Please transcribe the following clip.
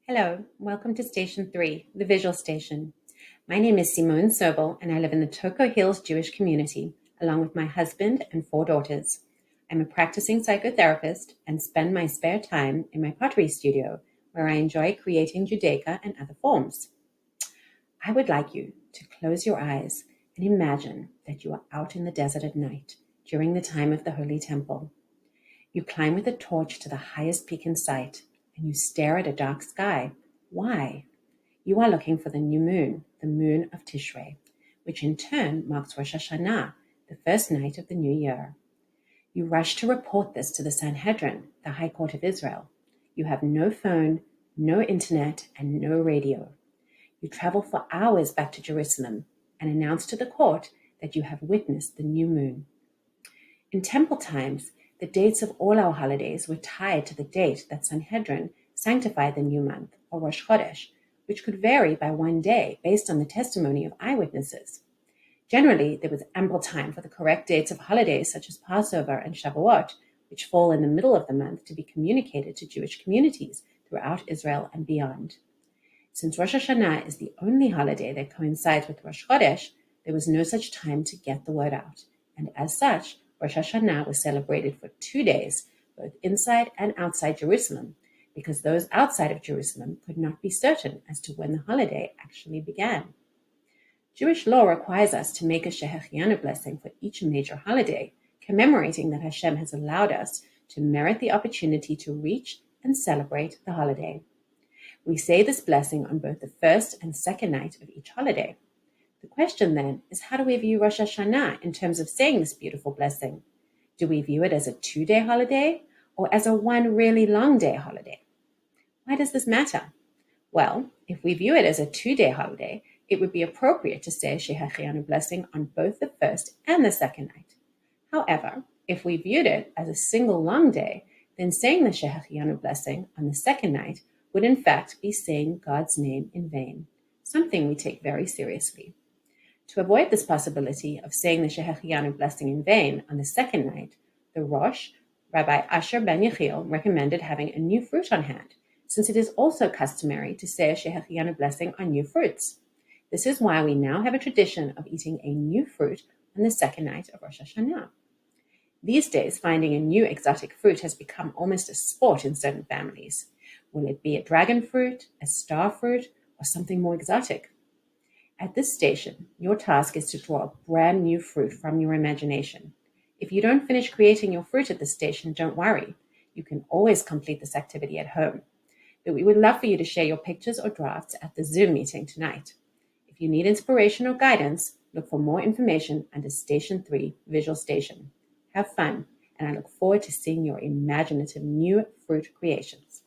Hello, welcome to Station 3, the Visual Station. My name is Simone Sobel, and I live in the Toco Hills Jewish community, along with my husband and 4 daughters. I'm a practicing psychotherapist and spend my spare time in my pottery studio, where I enjoy creating Judaica and other forms. I would like you to close your eyes and imagine that you are out in the desert at night during the time of the Holy Temple. You climb with a torch to the highest peak in sight, and you stare at a dark sky. Why? You are looking for the new moon, the moon of Tishrei, which in turn marks Rosh Hashanah, the first night of the new year. You rush to report this to the Sanhedrin, the High Court of Israel. You have no phone, no internet, and no radio. You travel for hours back to Jerusalem and announce to the court that you have witnessed the new moon. In temple times, the dates of all our holidays were tied to the date that Sanhedrin sanctified the new month, or Rosh Chodesh, which could vary by one day based on the testimony of eyewitnesses. Generally, there was ample time for the correct dates of holidays such as Passover and Shavuot, which fall in the middle of the month, to be communicated to Jewish communities throughout Israel and beyond. Since Rosh Hashanah is the only holiday that coincides with Rosh Chodesh, there was no such time to get the word out, and as such, Rosh Hashanah was celebrated for 2 days, both inside and outside Jerusalem, because those outside of Jerusalem could not be certain as to when the holiday actually began. Jewish law requires us to make a Shehechianu blessing for each major holiday, commemorating that Hashem has allowed us to merit the opportunity to reach and celebrate the holiday. We say this blessing on both the first and second night of each holiday. The question then is, how do we view Rosh Hashanah in terms of saying this beautiful blessing? Do we view it as a 2-day holiday or as a one really long day holiday? Why does this matter? Well, if we view it as a 2-day holiday, it would be appropriate to say Shehechianu blessing on both the first and the second night. However, if we viewed it as a single long day, then saying the Shehechianu blessing on the second night would in fact be saying God's name in vain, something we take very seriously. To avoid this possibility of saying the Shehechianu blessing in vain on the second night, the Rosh, Rabbi Asher ben Yechiel, recommended having a new fruit on hand, since it is also customary to say a Shehechianu blessing on new fruits. This is why we now have a tradition of eating a new fruit on the second night of Rosh Hashanah. These days, finding a new exotic fruit has become almost a sport in certain families. Will it be a dragon fruit, a star fruit, or something more exotic? At this station, your task is to draw a brand new fruit from your imagination. If you don't finish creating your fruit at this station, don't worry. You can always complete this activity at home. But we would love for you to share your pictures or drafts at the Zoom meeting tonight. If you need inspiration or guidance, look for more information under Station 3, Visual Station. Have fun, and I look forward to seeing your imaginative new fruit creations.